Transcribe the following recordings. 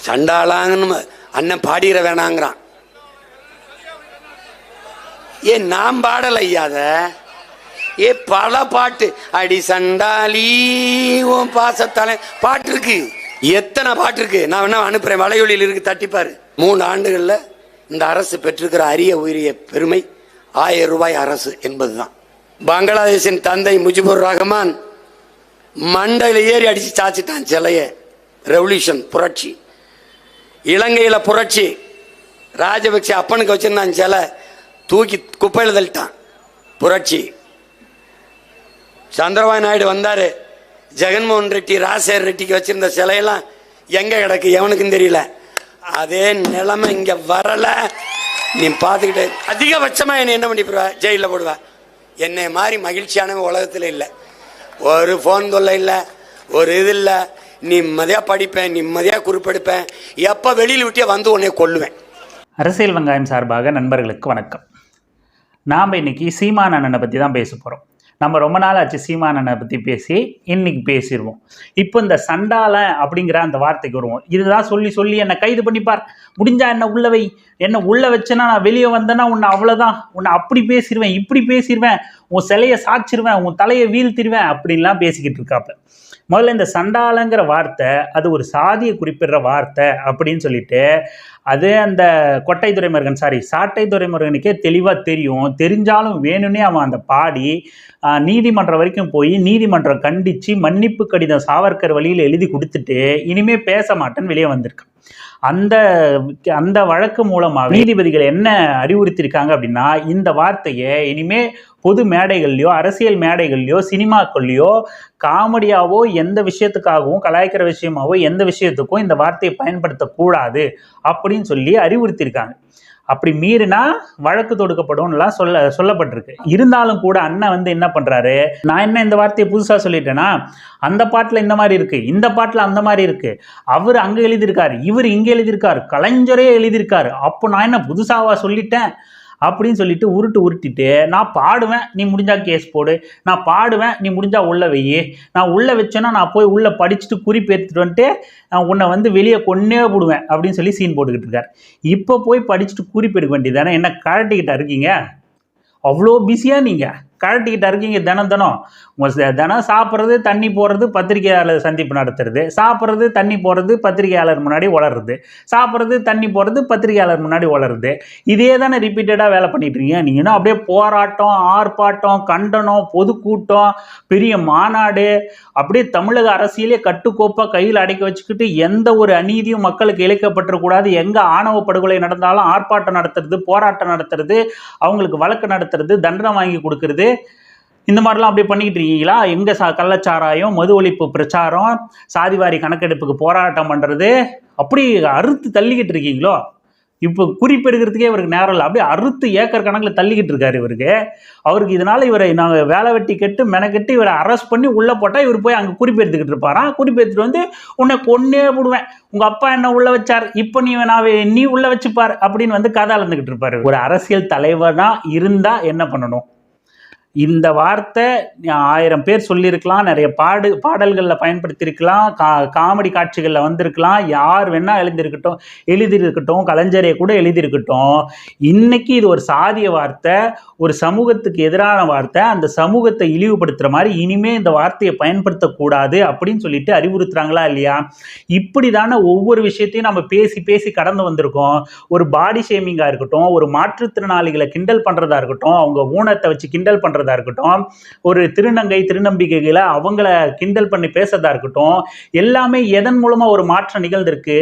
சண்டாளாங்கன்னு அண்ணன் பாடிட வேணாங்கிறான். ஏன் நாம் பாடல ஐயாத பல பாட்டு அடி சண்டாலி ஓம் பாசத்தாலே பாட்டு இருக்கு, எத்தனை பாட்டு இருக்கு. நான் வேணா அனுப்புறேன், வலையொலியில் இருக்கு, தட்டிப்பாரு. 3 ஆண்டுகள்ல இந்த அரசு பெற்றிருக்கிற அரிய உயரிய பெருமை 1000 ரூபாய் அரசு என்பதுதான். பங்களாதேஷின் தந்தை முஜிபுர் ரஹ்மான் மண்டையில ஏறி அடிச்சு சாச்சிட்டான் சிலைய. ரெவல்யூஷன், புரட்சி. இலங்கையில புரட்சி. ராஜபக்சே அப்பனுக்கு வச்சிருந்தான் சிலை, தூக்கி குப்பையில் தள்ளிட்டான். புரட்சி. சந்திரபாபு நாயுடு வந்தாரு, ஜெகன்மோகன் ரெட்டி ராஜசேகர் ரெட்டிக்கு வச்சிருந்த சிலையெல்லாம் எங்க கிடக்கு எவனுக்கும் தெரியல. அதே நிலைமை இங்க வரல. நீ பார்த்துக்கிட்டே அதிகபட்சமா என்ன பண்ணி போடுவ, ஜெயிலில் போடுவ. என்னை மாதிரி மகிழ்ச்சியான உலகத்தில் இல்லை. ஒரு ஃபோன் தொல்லை இல்லை, ஒரு இது இல்லை. நிம்மதியாக படிப்பேன், நிம்மதியாக குறிப்பெடுப்பேன். எப்போ வெளியில் விட்டே வந்து உன்னை கொல்லுவேன். அரசியல் வெங்காயம் சார்பாக நண்பர்களுக்கு வணக்கம். நாம் இன்னைக்கு சீமான் அண்ணனை பற்றி தான் பேச போகிறோம். நம்ம ரொம்ப நாள் ஆச்சு சீமான் அண்ணனை பற்றி பேசி, இன்னைக்கு பேசிடுவோம். இப்போ இந்த சண்டாளன் அப்படிங்கிற அந்த வார்த்தைக்கு வருவோம். இதுதான் சொல்லி சொல்லி என்னை கைது பண்ணிப்பார், முடிஞ்சா என்ன உள்ள வை, என்ன உள்ள வச்சேன்னா நான் வெளியே வந்தேன்னா உன்னை அவ்வளோதான், உன்னை அப்படி பேசிடுவேன், இப்படி பேசிடுவேன், உன் சிலையை சாச்சிருவேன், உன் தலையை வீழ்த்திடுவேன் அப்படின்லாம் பேசிக்கிட்டு இருக்காப்புல. முதல்ல இந்த சண்டாளங்கிற வார்த்தை அது ஒரு சாதியை குறிப்பிடுற வார்த்தை அப்படின்னு சொல்லிட்டு அது அந்த சாட்டை துரைமுருகனுக்கே தெளிவாக தெரியும். தெரிஞ்சாலும் வேணும்னே அவன் அந்த பாடி நீதிமன்றம் வரைக்கும் போய் நீதிமன்றம் கண்டித்து மன்னிப்பு கடிதம் சாவர்கர் வழியில் எழுதி கொடுத்துட்டு இனிமே பேச மாட்டேன்னு வெளியே வந்திருக்கான். அந்த வழக்கு மூலமாக நீதிபதிகள் என்ன அறிவுறுத்தியிருக்காங்க அப்படின்னா, இந்த வார்த்தையை இனிமே பொது மேடைகள்லையோ அரசியல் மேடைகள்லையோ சினிமாக்கள்லையோ காமெடியாவோ எந்த விஷயத்துக்காகவும் கலாய்க்கிற விஷயமாவோ எந்த விஷயத்துக்கும் இந்த வார்த்தையை பயன்படுத்தக்கூடாது அப்படின்னு சொல்லி அறிவுறுத்தியிருக்காங்க. அப்படி மீறினா வழக்கு தொடுக்கப்படும்லாம் சொல்லப்பட்டிருக்கு. இருந்தாலும் கூட அண்ணன் என்ன பண்றாரு, நான் என்ன இந்த வார்த்தையை புதுசா சொல்லிட்டேன்னா, அந்த பாட்டுல இந்த மாதிரி இருக்கு, இந்த பாட்டுல அந்த மாதிரி இருக்கு, அவர் அங்க எழுதியிருக்காரு, இவர் இங்க எழுதியிருக்காரு, கலைஞரே எழுதியிருக்காரு, அப்போ நான் என்ன புதுசாவா சொல்லிட்டேன் அப்படின்னு சொல்லிட்டு உருட்டிட்டு நான் பாடுவேன், நீ முடிஞ்சா கேஸ் போடு, நான் பாடுவேன், நீ முடிஞ்சா உள்ள வையே, நான் உள்ள வச்சேன்னா நான் போய் உள்ள படிச்சுட்டு குறிப்பு எடுத்துட்டு வந்துட்டு உன்னை வெளியே கொன்னே போடுவேன் அப்படின்னு சொல்லி சீன் போட்டுக்கிட்டு இருக்காரு. இப்போ போய் படிச்சுட்டு குறிப்பு எடுக்க வேண்டியதானே, என்ன கழட்டிக்கிட்டா இருக்கீங்க? அவ்வளோ பிஸியாக நீங்கள் கழட்டிக்கிட்டா இருக்கீங்க. தினம் சாப்பிட்றது, தண்ணி போடுறது, பத்திரிகையாளர் சந்திப்பு நடத்துறது, சாப்பிட்றது, தண்ணி போடுறது, பத்திரிகையாளர் முன்னாடி வளருது, சாப்பிட்றது, தண்ணி போடுறது, பத்திரிகையாளர் முன்னாடி வளருது. இதே தானே ரிப்பீட்டடாக வேலை பண்ணிட்டு இருக்கீங்க. நீங்கன்னா அப்படியே போராட்டம், ஆர்ப்பாட்டம், கண்டனம், பொதுக்கூட்டம், பெரிய மாநாடு, அப்படியே தமிழக அரசியலே கட்டுக்கோப்பாக கையில் அடக்கி வச்சுக்கிட்டு எந்த ஒரு அநீதியும் மக்களுக்கு இழைக்கப்பட்டிருக்கூடாது, எங்கே ஆணவ படுகொலை நடந்தாலும் ஆர்ப்பாட்டம் நடத்துறது, போராட்டம் நடத்துறது, அவங்களுக்கு வழக்கு நடத்துறது, தண்டனை வாங்கி கொடுக்கறது, இந்த மாதிரிலாம் அப்படியே பண்ணிக்கிட்டு இருக்கீங்களா? எங்கே கள்ளச்சாராயம், மது ஒழிப்பு பிரச்சாரம், சாதிவாரி கணக்கெடுப்புக்கு போராட்டம் பண்ணுறது, அப்படி அறுத்து தள்ளிக்கிட்டு இருக்கீங்களோ? இப்போ குறிப்பெடுக்கிறதுக்கே இவருக்கு நேரம் இல்லை, அப்படியே அறுத்து ஏக்கர் கணக்கில் தள்ளிக்கிட்டு இருக்காரு அவருக்கு. இதனால இவரை நாங்கள் வேலை வெட்டி கெட்டு மெனக்கெட்டு இவரை அரெஸ்ட் பண்ணி உள்ளே போட்டால் இவர் போய் அங்கே குறிப்பெடுத்துக்கிட்டு இருப்பாராம். குறிப்பெடுத்துட்டு உன்னை கொன்னே போடுவேன், உங்கள் அப்பா என்ன உள்ள வச்சார், இப்போ நீ உள்ள வச்சுப்பார் அப்படின்னு கதை அளந்துக்கிட்டு இருப்பாரு. ஒரு அரசியல் தலைவனாக இருந்தால் என்ன பண்ணணும்? இந்த வார்த்தை 1000 பேர் சொல்லியிருக்கலாம், நிறைய பாடல்களில் பயன்படுத்தியிருக்கலாம், காமெடி காட்சிகளில் வந்திருக்கலாம், யார் வேணால் எழுதியிருக்கட்டும், கலைஞரே கூட எழுதியிருக்கட்டும். இன்னைக்கு இது ஒரு சாதிய வார்த்தை, ஒரு சமூகத்துக்கு எதிரான வார்த்தை, அந்த சமூகத்தை இழிவுபடுத்துகிற மாதிரி இனிமே இந்த வார்த்தையை பயன்படுத்தக்கூடாது அப்படின்னு சொல்லிட்டு அறிவுறுத்துறாங்களா இல்லையா? இப்படி தானே ஒவ்வொரு விஷயத்தையும் நம்ம பேசி பேசி கடந்து வந்திருக்கோம். ஒரு பாடி ஷேமிங்காக இருக்கட்டும், ஒரு மாற்றுத்திறனாளிகளை கிண்டல் பண்ணுறதா இருக்கட்டும், அவங்க ஊனத்தை வச்சு கிண்டல் பண்ணுறதா இருக்கட்டும், ஒரு திருநம்பிக்கைகளை அவங்கள கிண்டல் பண்ணி பேசுறதா இருக்கட்டும், எல்லாமே எதன் மூலமா ஒரு மாற்றம் நிகழ்ந்திருக்கு?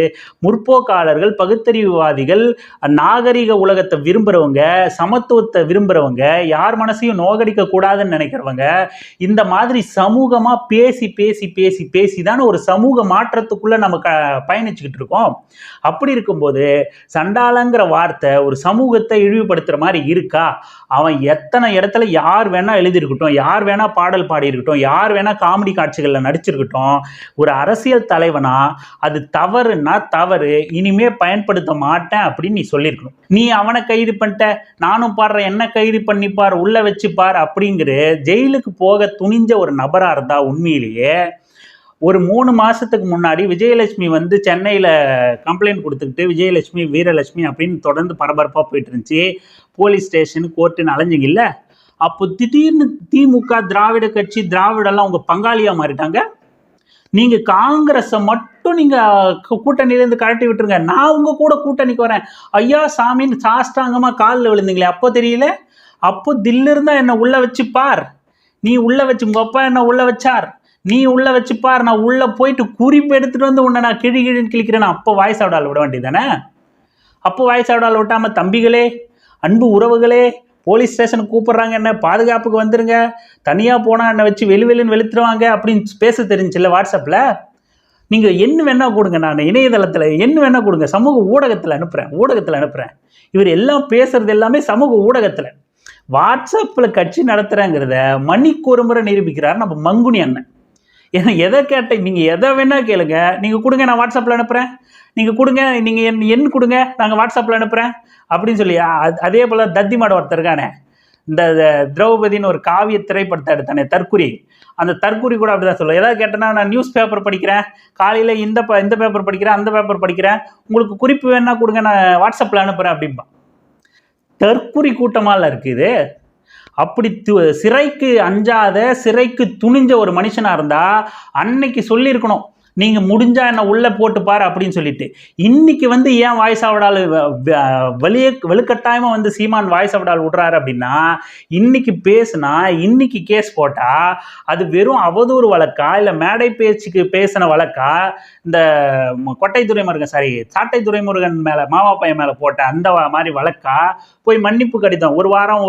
முற்போக்காளர்கள், பகுத்தறிவுவாதிகள், நாகரிக உலகத்தை விரும்புறவங்க, சமத்துவத்தை விரும்புறவங்க, யார் மனசையும் நோகடிக்க கூடாதுன்னு நினைக்கிறவங்க, இந்த மாதிரி சமூகமா பேசி பேசி பேசி பேசி தானே ஒரு சமூக மாற்றத்துக்குள்ள நம்ம பயணிச்சுக்கிட்டு இருக்கோம். அப்படி இருக்கும்போது சண்டாளங்கிற வார்த்தை ஒரு சமூகத்தை இழிவுபடுத்துற மாதிரி இருக்கா? அவன் எத்தனை இடத்துல யார் வேணா எழுதியிருக்கட்டும், யார் வேணா பாடல் பாடியிருக்கட்டும், யார் வேணா காமெடி காட்சிகளில் நடிச்சிருக்கட்டும், ஒரு அரசியல் தலைவனா அது தவறுன்னா தவறு, இனிமே பயன்படுத்த மாட்டேன் அப்படின்னு நீ சொல்லியிருக்கணும். நீ அவனை கைது பண்ணிட்ட, நானும் பாடுறேன், என்ன கைது பண்ணிப்பார், உள்ள வச்சுப்பார் அப்படிங்கிற ஜெயிலுக்கு போக துணிஞ்ச ஒரு நபரா இருந்தா உண்மையிலேயே ஒரு 3 மாதத்துக்கு முன்னாடி விஜயலட்சுமி வந்து சென்னையில் கம்ப்ளைண்ட் கொடுத்துக்கிட்டு விஜயலட்சுமி வீரலட்சுமி அப்படின்னு தொடர்ந்து பரபரப்பாக போயிட்டு இருந்துச்சு. போலீஸ் ஸ்டேஷன் கோர்ட்டுன்னு அலைஞ்சிங்க இல்லை? அப்போ திடீர்னு திமுக திராவிட கட்சி திராவிடெல்லாம் உங்கள் பங்காளியாக மாறிட்டாங்க. நீங்கள் காங்கிரஸை மட்டும் நீங்கள் கூட்டணியிலேருந்து கழட்டி விட்டுருங்க, நான் உங்கள் கூட கூட்டணிக்கு வரேன் ஐயா சாமின்னு சாஷ்டாங்கமாக காலில் விழுந்தீங்களே, அப்போ தெரியல? அப்போ தில்லு இருந்தால் என்னை உள்ளே வச்சு பார், நீ உள்ளே வச்சு உங்கள் அப்பா என்ன உள்ளே வச்சார், நீ உள்ளே வச்சு பார், நான் உள்ளே போயிட்டு குறிப்பு எடுத்துகிட்டு வந்து உன்னை நான் கிழின்னு கிழிக்கிறேன். அப்போ வாய்ஸ் அவுடால் விட வேண்டியதானே? அப்போ வாய்ஸ் அவுடால் விட்டாமல் தம்பிகளே அன்பு உறவுகளே போலீஸ் ஸ்டேஷனுக்கு கூப்பிட்றாங்க, என்ன பாதுகாப்புக்கு வந்துருங்க, தனியாக போனால் என்னை வச்சு வெளின்னு வெளுத்துருவாங்க அப்படின்னு பேச தெரிஞ்சில்ல வாட்ஸ்அப்பில். நீங்கள் என்ன வேணால் கொடுங்க, நான் இணையதளத்தில் என்ன வேணால் கொடுங்க, சமூக ஊடகத்தில் அனுப்புகிறேன். இவர் எல்லாம் பேசுகிறது எல்லாமே சமூக ஊடகத்தில். வாட்ஸ்அப்பில் கட்சி நடத்துகிறேங்கிறத மணிக்கு ஒரு முறை நிரூபிக்கிறார் நம்ம மங்குனி அண்ணன். ஏன்னா எதை கேட்டேன், நீங்கள் எதை வேணால் கேளுங்க, நீங்கள் கொடுங்க நான் வாட்ஸ்அப்பில் அனுப்புகிறேன், நீங்கள் கொடுங்க, நீங்கள் எண் கொடுங்க நாங்கள் வாட்ஸ்அப்பில் அனுப்புகிறேன் அப்படின்னு சொல்லி. அதே போல் தத்தி மாட ஒருத்தர் இருக்கானே, இந்த திரௌபதினு ஒரு காவிய திரைப்படத்தை எடுத்தானே தற்குறி, அந்த தற்குறி கூட அப்படி தான் சொல்லுவோம். எதாவது கேட்டேன்னா நான் நியூஸ் பேப்பர் படிக்கிறேன், காலையில் இந்த பேப்பர் படிக்கிறேன், அந்த பேப்பர் படிக்கிறேன், உங்களுக்கு குறிப்பு வேணா கொடுங்க நான் வாட்ஸ்அப்பில் அனுப்புகிறேன் அப்படின்பா. தற்குறி கூட்டமாக இருக்குது. அப்படி சிறைக்கு அஞ்சாத சிறைக்கு துணிஞ்ச ஒரு மனுஷனாக இருந்தால் அன்னைக்கு சொல்லியிருக்கணும், நீங்கள் முடிஞ்சா என்ன உள்ளே போட்டு பாரு அப்படின்னு சொல்லிட்டு. இன்னைக்கு வந்து ஏன் வாய்ஸ் அவடால் வலுக்கட்டாயமாக வந்து சீமான் வாய்ஸ் அவடால் விடுறாரு அப்படின்னா, இன்னைக்கு பேசுனா இன்னைக்கு கேஸ் போட்டால் அது வெறும் அவதூறு வழக்கா இல்லை மேடை பேச்சுக்கு பேசின வழக்கா, இந்த சாட்டை துரைமுருகன் மேலே மாமா பையன் மேலே போட்ட அந்த மாதிரி வழக்கா, போய் மன்னிப்பு கடிதம் ஒரு வாரம்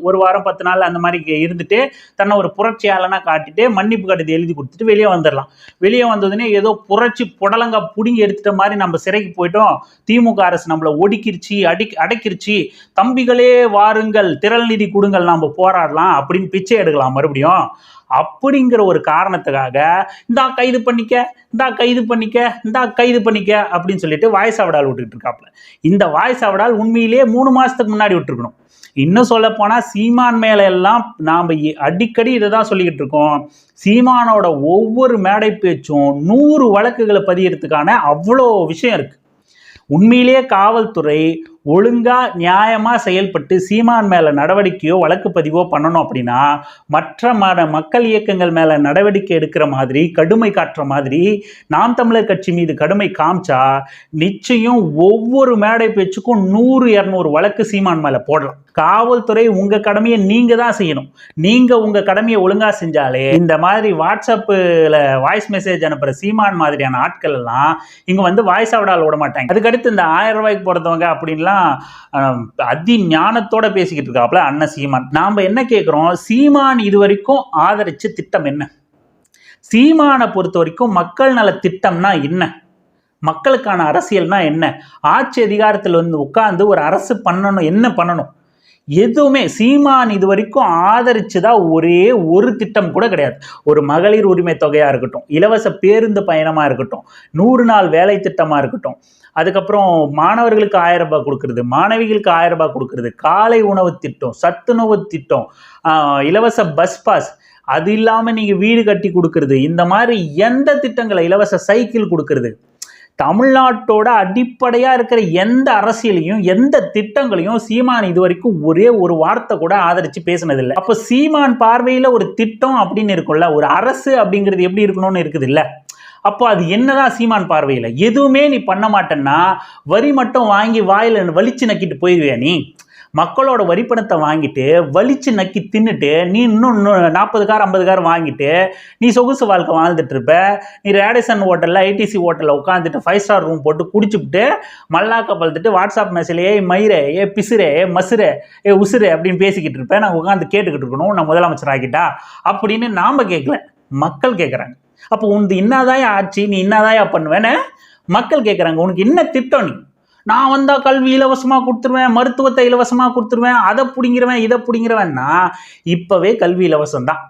ஒரு வாரம் 10 நாள் அந்த மாதிரி இருந்துட்டு தன்னை ஒரு புரட்சியாளனா காட்டிட்டு மன்னிப்பு கடிதம் எழுதி கொடுத்துட்டு வெளியே வந்துடலாம். வெளியே வந்ததுன்னே ஏதோ புரட்சி புடலங்க புடுங்கி எடுத்துட்ட மாதிரி நம்ம சிறைக்கு போயிட்டோம், திமுக அரசு நம்மளை ஒடுக்கிருச்சு அடைக்கிருச்சு, தம்பிகளே வாருங்கள் திரள் நிதி கொடுங்கள் நாம் போராடலாம் அப்படின்னு பிச்சை எடுக்கலாம் மறுபடியும் அப்படிங்கிற ஒரு காரணத்துக்காக இந்தா கைது பண்ணிக்க அப்படின்னு சொல்லிட்டு வாய்ஸ் அவடால் விட்டுக்கிட்டு இருக்காப்புல. இந்த வாய்ஸ் அவடால் உண்மையிலேயே 3 மாதத்துக்கு முன்னாடி விட்டுருக்கணும். இன்னும் சொல்ல போனால் சீமான் மேல எல்லாம் நாம் அடிக்கடி இதை தான் சொல்லிக்கிட்டு இருக்கோம், சீமானோட ஒவ்வொரு மேடை பேச்சும் 100 வழக்குகளை பதியறதுக்கான அவ்வளோ விஷயம் இருக்கு. உண்மையிலேயே காவல்துறை ஒழுங்கா நியாயமா செயல்பட்டு சீமான் மேல நடவடிக்கையோ வழக்கு பதிவோ பண்ணணும் அப்படின்னா மற்ற மக்கள் இயக்கங்கள் மேல நடவடிக்கை எடுக்கிற மாதிரி கடுமை காட்டுற மாதிரி நாம் தமிழர் கட்சி மீது கடுமை காமிச்சா நிச்சயம் ஒவ்வொரு மேடை பேச்சுக்கும் 100-200 வழக்கு சீமான் மேல போடலாம். காவல்துறை உங்க கடமையை நீங்க தான் செய்யணும். நீங்க உங்க கடமையை ஒழுங்கா செஞ்சாலே இந்த மாதிரி வாட்ஸ்அப்ல வாய்ஸ் மெசேஜ் அனுப்புற சீமான் மாதிரியான ஆட்கள் எல்லாம் இங்க வந்து வாய்ஸ் அவடால் விட மாட்டாங்க. அதுக்கடுத்து இந்த 1000 ரூபாய்க்கு போறதவங்க அப்படின்லாம் அதி ஞானத்தோட பேசிக்கிட்டு இருக்காப்ல அண்ணன் சீமான். நாம என்ன கேட்கிறோம், சீமான் இது வரைக்கும் ஆதரிச்ச திட்டம் என்ன? சீமானை பொறுத்த வரைக்கும் மக்கள் நல திட்டம்னா என்ன? மக்களுக்கான அரசியல்னா என்ன? ஆட்சி அதிகாரத்தில் வந்து உட்கார்ந்து ஒரு அரசு பண்ணணும், என்ன பண்ணணும்? எதுவுமே சீமான் இது வரைக்கும் ஆதரிச்சுதா ஒரே ஒரு திட்டம் கூட கிடையாது. ஒரு மகளிர் உரிமை தொகையா இருக்கட்டும், இலவச பேருந்து பயணமா இருக்கட்டும், 100 நாள் வேலை திட்டமா இருக்கட்டும், அதுக்கப்புறம் மாணவர்களுக்கு 1000 ரூபாய் கொடுக்கறது, மாணவிகளுக்கு 1000 ரூபாய் கொடுக்கறது, காலை உணவு திட்டம், சத்துணவு திட்டம், இலவச பஸ் பாஸ், அது இல்லாமல் நீங்கள் வீடு கட்டி கொடுக்கறது, இந்த மாதிரி எந்த திட்டங்களை, இலவச சைக்கிள் கொடுக்கறது, தமிழ்நாட்டோட அடிப்படையாக இருக்கிற எந்த அரசியலையும் எந்த திட்டங்களையும் சீமான் இது வரைக்கும் ஒரே ஒரு வார்த்தை கூட ஆதரித்து பேசினதில்லை. அப்போ சீமான் பார்வையில் ஒரு திட்டம் அப்படின்னு இருக்கும்ல, ஒரு அரசு அப்படிங்கிறது எப்படி இருக்கணும்னு இருக்குது இல்லை? அப்போ அது என்னதான் சீமான் பார்வையில்? எதுவுமே நீ பண்ண மாட்டேன்னா வரி மட்டும் வாங்கி வாயில் வலிச்சு நக்கிட்டு போயிடுவியா? நீ மக்களோட வரிப்பணத்தை வாங்கிட்டு வலிச்சு நக்கி தின்னுட்டு நீ இன்னும் 40 கார் 50 கார் வாங்கிட்டு நீ சொகுசு வாழ்க்கை வாழ்ந்துட்டு இருப்ப. நீ ரேடிசன் ஹோட்டலில் ஐடிசி ஹோட்டலில் உட்காந்துட்டு 5 ஸ்டார் ரூம் போட்டு குடிச்சுட்டு மல்லாக்க பழுத்துட்டு வாட்ஸ்அப் மெசேஜ் மயிரே பிசுரே மசுரே உசுரே அப்படின்னு பேசிக்கிட்டு இருப்பேன். நான் உட்காந்து கேட்டுக்கிட்டு இருக்கணும், நான் முதலமைச்சர் ஆகிட்டா அப்படின்னு நாம் கேட்கல, மக்கள் கேட்குறாங்க. அப்போ உனது இன்னாதாயா ஆட்சி, நீ இன்னாதாயா பண்ணுவேன்னு மக்கள் கேட்குறாங்க. உனக்கு என்ன திட்டம்? நீ நான் வந்தால் கல்வி இலவசமாக கொடுத்துருவேன், மருத்துவத்தை இலவசமாக கொடுத்துருவேன், அதை பிடிங்கிறவன் இதை பிடிங்கிறவன்னா இப்போவே கல்வி இலவசம் தான்,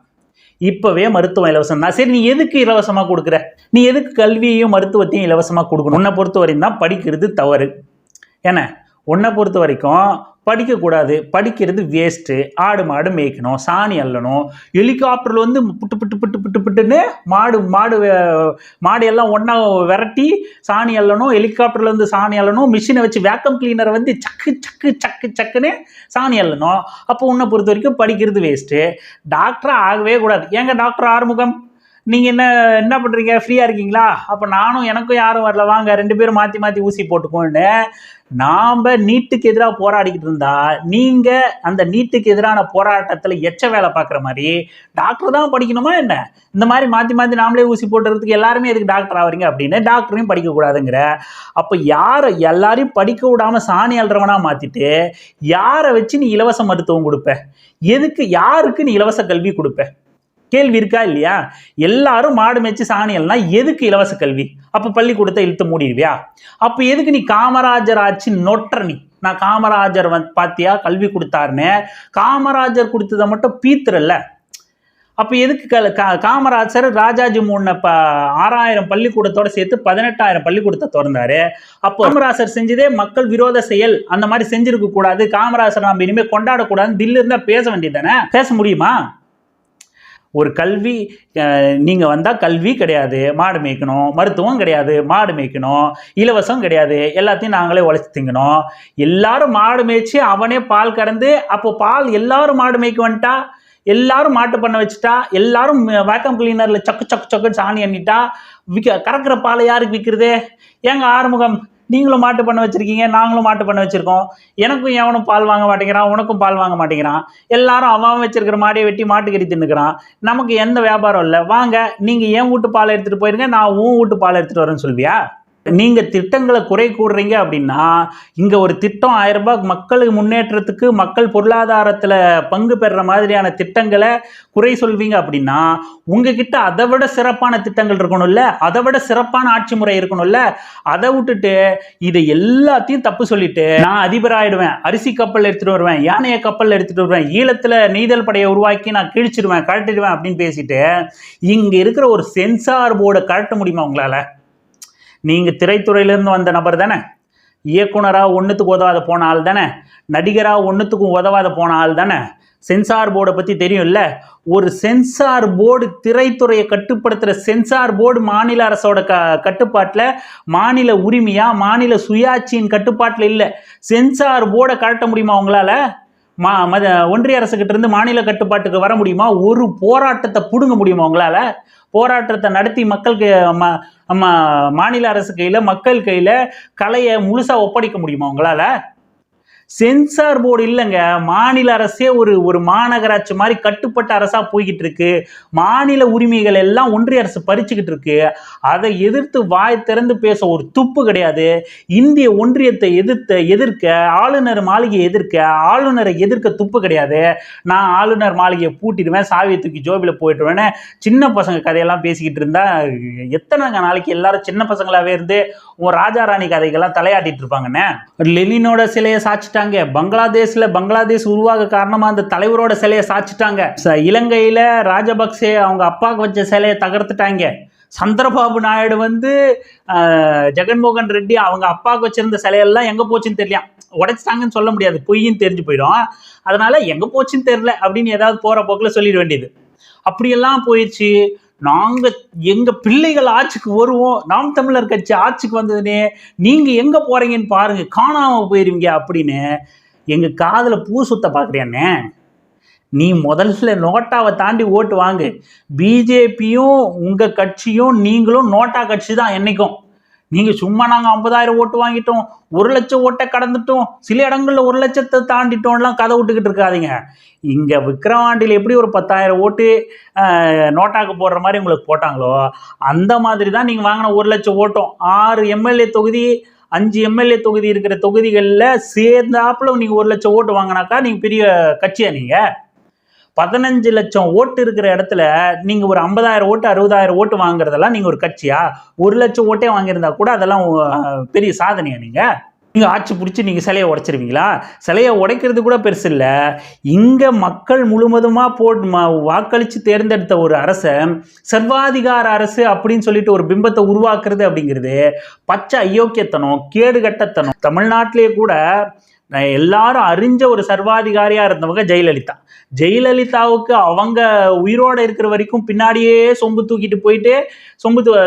இப்போவே மருத்துவம் இலவசம் தான். சரி, நீ எதுக்கு இலவசமாக கொடுக்குற? நீ எதுக்கு கல்வியையும் மருத்துவத்தையும் இலவசமாக கொடுக்கணும்? உன்னை பொறுத்த வரையும் தான் படிக்கிறது தவறு. ஏன்னா உன்னை பொறுத்த வரைக்கும் படிக்கக்கூடாது, படிக்கிறது வேஸ்ட்டு, ஆடு மாடு மேய்க்கணும், சாணி அள்ளணும், ஹெலிகாப்டரில் வந்து புட்டு புட்டு புட்டு புட்டு புட்டுன்னு மாடு எல்லாம் ஒன்றா விரட்டி சாணி அள்ளணும், ஹெலிகாப்டரில் வந்து சாணி அள்ளணும், மிஷினை வச்சு வேக்கம் கிளீனரை வந்து சக்கு சக்கு சக்கு சக்குன்னு சாணி அள்ளணும். அப்போ உன்னை பொறுத்த வரைக்கும் படிக்கிறது வேஸ்ட்டு, டாக்டராக ஆகவே கூடாது. ஏங்க டாக்டர் ஆறுமுகம் நீங்கள் என்ன பண்ணுறீங்க, ஃப்ரீயாக இருக்கீங்களா? அப்போ எனக்கும் யாரும் வரல, வாங்க 2 பேரும் மாற்றி மாற்றி ஊசி போட்டுக்கோன்னு நாம் நீட்டுக்கு எதிராக போராடிக்கிட்டு இருந்தா, நீங்கள் அந்த நீட்டுக்கு எதிரான போராட்டத்தில் எச்ச வேலை பார்க்குற மாதிரி டாக்டர் தான் படிக்கணுமா என்ன? இந்த மாதிரி மாற்றி மாற்றி நாமளே ஊசி போட்டுறதுக்கு எல்லாருமே எதுக்கு டாக்டர் ஆகிறீங்க அப்படின்னு டாக்டரையும் படிக்கக்கூடாதுங்கிற. அப்போ எல்லாரையும் படிக்க விடாமல் சாணி அல்றவனா மாற்றிட்டு யாரை வச்சு நீ இலவச மருத்துவம் கொடுப்ப? யாருக்கு நீ இலவச கல்வி கொடுப்ப? கேள்வி இருக்கா இல்லையா? எல்லாரும் மாடு மேய்ச்சி சாணியல்னா எதுக்கு இலவச கல்வி? அப்போ பள்ளிக்கூடத்தை இழுத்து மூடிடுவியா? அப்போ எதுக்கு நீ காமராஜர் ஆட்சி நொட்டுற? நான் காமராஜர் பாத்தியா கல்வி கொடுத்தாருன்னு காமராஜர் கொடுத்ததை மட்டும் பீத்துறல்ல. அப்போ எதுக்கு காமராஜர் ராஜாஜி 6000 பள்ளிக்கூடத்தோட சேர்த்து 18,000 பள்ளிக்கூடத்தை திறந்தாரு. அப்போ காமராஜர் செஞ்சதே மக்கள் விரோத செயல், அந்த மாதிரி செஞ்சிருக்க கூடாது, காமராஜர் நம்ம இனிமேல் கொண்டாடக்கூடாதுன்னு தில்லு இருந்தா பேச வேண்டியது தானே? பேச முடியுமா? ஒரு கல்வி நீங்கள் வந்தால் கல்வி கிடையாது, மாடு மேய்க்கணும், மருத்துவம் கிடையாது, மாடு மேய்க்கணும், இலவசம் கிடையாது, எல்லாத்தையும் நாங்களே உழைச்சி திங்கணும். எல்லாரும் மாடு மேய்ச்சி அவனே பால் கறந்து, அப்போ பால் எல்லாரும் மாடு மேய்க்க வந்துட்டா, எல்லாரும் மாட்டு பண்ண வச்சுட்டா, எல்லாரும் வேக்கம் கிளீனரில் சக்கு சக்கு சக்குன்னு சாணி எண்ணிட்டா, கறக்கிற பாலை யாருக்கு விற்கிறது? ஏங்க ஆறுமுகம், நீங்களும் மாட்டு பண்ண வச்சிருக்கீங்க, நாங்களும் மாட்டு பண்ண வச்சிருக்கோம், எனக்கும் எவனும் பால் வாங்க மாட்டேங்கிறான், உனக்கும் பால் வாங்க மாட்டேங்கிறான், எல்லாரும் அவன் வச்சிருக்கிற மாடியை வெட்டி மாட்டுக்கறி தின்னுக்கிறான், நமக்கு எந்த வியாபாரம் இல்லை, வாங்க நீங்க என் வீட்டு பால் எடுத்துட்டு போயிருங்க, நான் உன் வீட்டு பால் எடுத்துட்டு வரேன்னு சொல்வியா? நீங்க திட்டங்களை குறை கூடுறீங்க அப்படின்னா, இங்க ஒரு திட்டம் 1000 ரூபாய் மக்களுக்கு முன்னேற்றத்துக்கு, மக்கள் பொருளாதாரத்துல பங்கு பெறுற மாதிரியான திட்டங்களை குறை சொல்வீங்க அப்படின்னா, உங்ககிட்ட அதை விட சிறப்பான திட்டங்கள் இருக்கணும்ல, அதை விட சிறப்பான ஆட்சி முறை இருக்கணும்ல. அதை விட்டுட்டு இதை எல்லாத்தையும் தப்பு சொல்லிட்டு நான் அதிபராயிடுவேன், அரிசி கப்பல் எடுத்துட்டு வருவேன், யானைய கப்பல் எடுத்துட்டு வருவேன், ஈழத்துல நெய்தல் படையை உருவாக்கி நான் கிழிச்சிடுவேன், கழட்டிடுவேன் அப்படின்னு பேசிட்டு இங்க இருக்கிற ஒரு சென்சார் போர்டை கழட்ட முடியுமா உங்களால? நீங்கள் திரைத்துறையிலேருந்து வந்த நபர் தானே, இயக்குனராக ஒன்றுத்துக்கு உதவாத போன ஆள் தானே, நடிகராக ஒன்றுத்துக்கும் உதவாத போன ஆள் தானே, சென்சார் போர்டை பற்றி தெரியும்ல. ஒரு சென்சார் போர்டு, திரைத்துறையை கட்டுப்படுத்துகிற சென்சார் போர்டு மாநில அரசோட கட்டுப்பாட்டில், மாநில உரிமையா மாநில சுயாட்சியின் கட்டுப்பாட்டில் இல்லை. சென்சார் போர்டை கழட்ட முடியுமா உங்களால்? ஒன்றிய அரசுகிட்ட இருந்து மாநில கட்டுப்பாட்டுக்கு வர முடியுமா? ஒரு போராட்டத்தை பிடுங்க முடியுமா உங்களால? போராட்டத்தை நடத்தி மக்களுக்கு மாநில அரசு கையில, மக்கள் கையில கலையை முழுசா ஒப்படைக்க முடியுமா உங்களால? சென்சார் போர்டு இல்லைங்க, மாநில அரசே ஒரு மாநகராட்சி மாதிரி கட்டுப்பட்ட அரசா போய்கிட்டு இருக்கு. மாநில உரிமைகள் எல்லாம் ஒன்றிய அரசு பறிச்சுக்கிட்டு இருக்கு. அதை எதிர்த்து வாய் திறந்து பேச ஒரு துப்பு கிடையாது. இந்திய ஒன்றியத்தை எதிர்க்க ஆளுநர் மாளிகையை ஆளுநரை எதிர்க்க துப்பு கிடையாது. நான் ஆளுநர் மாளிகையை பூட்டிடுவேன், சாவியை தூக்கி ஜோபில போயிட்டுவேன்னு சின்ன பசங்க கதையெல்லாம் பேசிக்கிட்டு இருந்தா எத்தனை நாளைக்கு எல்லாரும் சின்ன பசங்களாவே இருந்து உன் ராஜா ராணி கதைகள்லாம் தலையாட்டிட்டு இருப்பாங்கன்னு. லெனினோட சிலையை சாச்சிட்டாங்க, பங்களாதேஷ் உருவாக காரணமா அந்த தலைவரோட சிலையை சாச்சிட்டாங்க, இலங்கையில ராஜபக்சே அவங்க அப்பாவுக்கு வச்ச சிலையை தகர்த்துட்டாங்க, சந்திரபாபு நாயுடு வந்து ஜெகன்மோகன் ரெட்டி அவங்க அப்பாவுக்கு வச்சிருந்த சிலையெல்லாம் எங்க போச்சுன்னு தெரியல, உடைச்சிட்டாங்கன்னு சொல்ல முடியாது, பொய்ன்னு தெரிஞ்சு போயிடும். அதனால எங்க போச்சுன்னு தெரியல அப்படின்னு ஏதாவது போற போக்குல சொல்லிட வேண்டியது. அப்படியெல்லாம் போயிடுச்சு. எங்க பிள்ளைகள் ஆட்சிக்கு வருவோம், நாம் தமிழர் கட்சி ஆட்சிக்கு வந்ததுனே நீங்க எங்க போறீங்கன்னு பாருங்க, காணாம போயிருவீங்க அப்படின்னு எங்க காதுல பூ சுத்த பாக்குறியானே. நீ முதல்ல நோட்டாவை தாண்டி ஓட்டு வாங்கு. பிஜேபியும் உங்க கட்சியும் நீங்களும் நோட்டா கட்சி தான் என்னைக்கும். நீங்கள் சும்மா நாங்கள் 50,000 ஓட்டு வாங்கிட்டோம், 1,00,000 ஓட்டை கடந்துட்டோம், சில இடங்களில் 1,00,000 தாண்டிட்டோம்லாம் கதை விட்டுக்கிட்டு இருக்காதீங்க. இங்கே விக்கிரவாண்டியில் எப்படி ஒரு 10,000 ஓட்டு நோட்டாக்கு போடுற மாதிரி உங்களுக்கு போட்டாங்களோ, அந்த மாதிரி தான் நீங்கள் வாங்கின 1,00,000 ஓட்டம். 6 எம்எல்ஏ தொகுதி 5 எம்எல்ஏ தொகுதி இருக்கிற தொகுதிகளில் சேர்ந்தாப்புல நீங்கள் 1,00,000 ஓட்டு வாங்கினாக்கா நீங்கள் பெரிய கட்சியா? நீங்கள் 15 லட்சம் ஓட்டு இருக்கிற இடத்துல நீங்கள் ஒரு 50,000 ஓட்டு 60,000 ஓட்டு வாங்குறதெல்லாம் நீங்கள் ஒரு கட்சியா? 1,00,000 ஓட்டே வாங்கியிருந்தா கூட அதெல்லாம் பெரிய சாதனையா? நீங்கள் நீங்கள் ஆட்சி பிடிச்சி நீங்கள் சிலையை உடைச்சிருவீங்களா? சிலையை உடைக்கிறது கூட பெருசு இல்லை. இங்கே மக்கள் முழுவதுமாக வாக்களித்து தேர்ந்தெடுத்த ஒரு அரசை சர்வாதிகார அரசு அப்படின்னு சொல்லிட்டு ஒரு பிம்பத்தை உருவாக்குறது அப்படிங்கிறது பச்சை அயோக்கியத்தனம், கேடுகட்டத்தனம். தமிழ்நாட்டிலேயே கூட எல்லாரும் அறிஞ்ச ஒரு சர்வாதிகாரியாக இருந்தவங்க ஜெயலலிதா. ஜெயலலிதாவுக்கு அவங்க உயிரோடு இருக்கிற வரைக்கும் பின்னாடியே சொம்பு தூக்கிட்டு போயிட்டு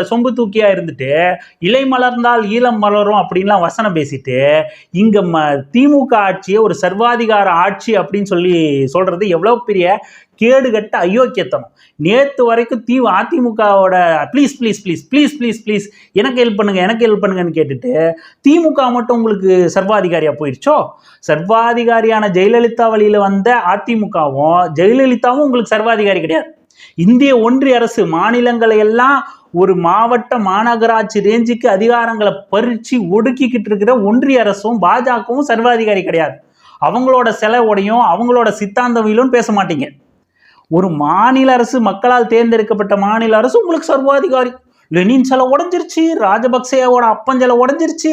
சொம்பு தூக்கியா இருந்துட்டு இலை மலர்ந்தால் ஈழம் மலரும் அப்படின்லாம் வசனம் பேசிட்டு இங்கே திமுக ஆட்சியை ஒரு சர்வாதிகார ஆட்சி அப்படின்னு சொல்றது எவ்வளோ பெரிய கேடுகட்ட அயோக்கியத்தனம். நேற்று வரைக்கும் அதிமுகவோட please please please please please please எனக்கு ஹெல்ப் பண்ணுங்கன்னு கேட்டுட்டு திமுக மட்டும் உங்களுக்கு சர்வாதிகாரியாக போயிடுச்சோ? சர்வாதிகாரியான ஜெயலலிதா வழியில் வந்த அதிமுகவும் ஜெயலலிதாவும் உங்களுக்கு சர்வாதிகாரி கிடையாது. இந்திய ஒன்றிய அரசு மாநிலங்களை எல்லாம் ஒரு மாவட்ட மாநகராட்சி ரேஞ்சுக்கு அதிகாரங்களை பறிச்சு ஒடுக்கிக்கிட்டு இருக்கிற ஒன்றிய அரசும் பாஜகவும் சர்வாதிகாரி கிடையாது. அவங்களோட செலவோடையும் அவங்களோட சித்தாந்தவிலும் பேச மாட்டீங்க. ஒரு மாநில அரசு, மக்களால் தேர்ந்தெடுக்கப்பட்ட மாநில அரசு உங்களுக்கு சர்வாதிகாரி. லெனின் சிலை உடஞ்சிருச்சு, ராஜபக்சேவோட அப்பஞ்சலை உடஞ்சிருச்சு,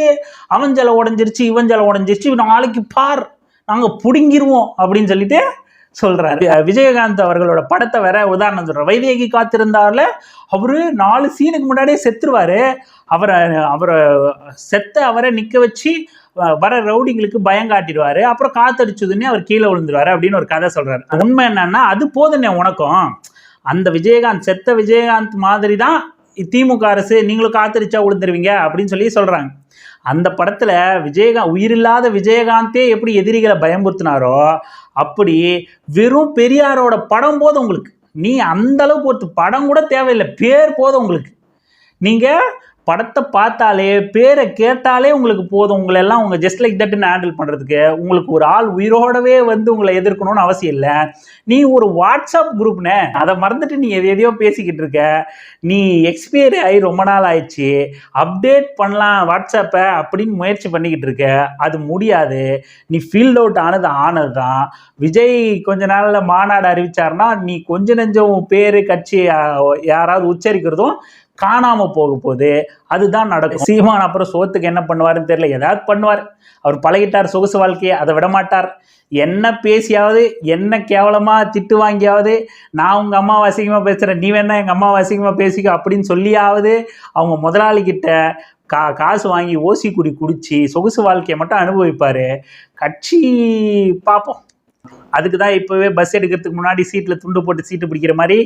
அவன் சிலை உடஞ்சிருச்சு, இவன் சிலை உடஞ்சிருச்சு, நாளைக்கு பார் நாங்கள் பிடுங்கிருவோம் அப்படின்னு சொல்லிட்டு சொல்றாரு. விஜயகாந்த் அவர்களோட படத்தை வேற உதாரணம் சொல்ற. வைதேகி காத்திருந்தால அவரு 4 சீனுக்கு முன்னாடியே செத்துருவாரு. அவரை நிக்க வச்சு வர ரவுடிங்களுக்கு பயம் காட்டிடுவாரு. அப்புறம் காத்தடிச்சதுன்னே அவர் கீழே விழுந்துருவாரு அப்படின்னு ஒரு கதை சொல்றாரு. உண்மை என்னன்னா, அது போதுன்னே உனக்கும். அந்த செத்த விஜயகாந்த் மாதிரி தான் திமுக அரசு, நீங்களும் காத்தடிச்சா விழுந்துருவீங்க அப்படின்னு சொல்றாங்க. அந்த படத்துல உயிரில்லாத விஜயகாந்தே எப்படி எதிரிகளை பயமுறுத்தினாரோ அப்படி வெறும் பெரியாரோட படம் போதும் உங்களுக்கு. நீ அந்த அளவுக்கு ஒரு படம் கூட தேவையில்லை, பேர் போதும் உங்களுக்கு. நீங்க படத்தை பார்த்தாலே பேரை கேட்டாலே உங்களுக்கு போதும். உங்களெல்லாம் உங்க ஜஸ்ட் லைக் தட்னு ஹேண்டில் பண்ணுறதுக்கு உங்களுக்கு ஒரு ஆள் உயிரோடவே உங்களை எதிர்க்கணும்னு அவசியம் இல்லை. நீ ஒரு வாட்ஸ்அப் குரூப்னே, அதை மறந்துட்டு நீ எதையோ பேசிக்கிட்டு இருக்க. நீ எக்ஸ்பைரி ஆகி ரொம்ப நாள் ஆயிடுச்சு, அப்டேட் பண்ணலாம் வாட்ஸ்அப்பை அப்படின்னு முயற்சி பண்ணிக்கிட்டு இருக்க. அது முடியாது. நீ ஃபீல்ட் அவுட் ஆனது தான். விஜய் கொஞ்ச நாளில் மாநாடு அறிவிச்சாருன்னா நீ கொஞ்சம் நெஞ்சம் பேர் கட்சி யாராவது உச்சரிக்கிறதும் காணாம போக போகுது. அதுதான் நடக்கும். சீமான் அப்புறம் சோத்துக்கு என்ன பண்ணுவாருன்னு தெரியல, ஏதாவது பண்ணுவார். அவர் பழகிட்டார் சொகுசு வாழ்க்கையை, அதை விட மாட்டார். என்ன பேசியாவது, என்ன கேவலமா திட்டு வாங்கியாவது, நான் உங்க அம்மாவை அசிங்கமா பேசுறேன், நீ வேணா எங்க அம்மாவை அசிங்கமா பேசிக்க அப்படின்னு சொல்லியாவது அவங்க முதலாளிகிட்ட காசு வாங்கி ஓசி குடிச்சு சொகுசு வாழ்க்கையை மட்டும் அனுபவிப்பாரு. கட்சி பார்ப்போம். அதுக்கு தான் இப்போவே பஸ் எடுக்கிறதுக்கு முன்னாடி சீட்டில் துண்டு போட்டு சீட்டு பிடிக்கிற மாதிரி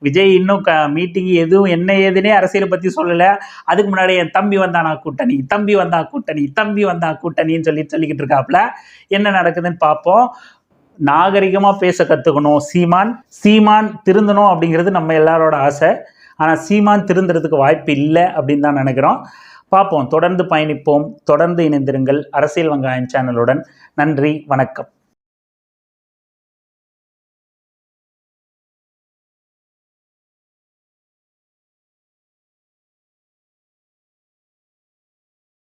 விஜய் இன்னும் மீட்டிங் எதுவும் என்ன ஏதுன்னே அரசியலை பற்றி சொல்லலை. அதுக்கு முன்னாடி என் தம்பி வந்தானா கூட்டணின்னு சொல்லிக்கிட்டு இருக்காப்புல. என்ன நடக்குதுன்னு பார்ப்போம். நாகரிகமாக பேச கற்றுக்கணும். சீமான் திருந்தணும் அப்படிங்கிறது நம்ம எல்லாரோட ஆசை. ஆனால் சீமான் திருந்துறதுக்கு வாய்ப்பு இல்லை அப்படின்னு தான் நினைக்கிறோம். பார்ப்போம். தொடர்ந்து பயணிப்போம். தொடர்ந்து இணைந்திருங்கள் அரசியல் வெங்காயம் சேனலுடன். நன்றி, வணக்கம்.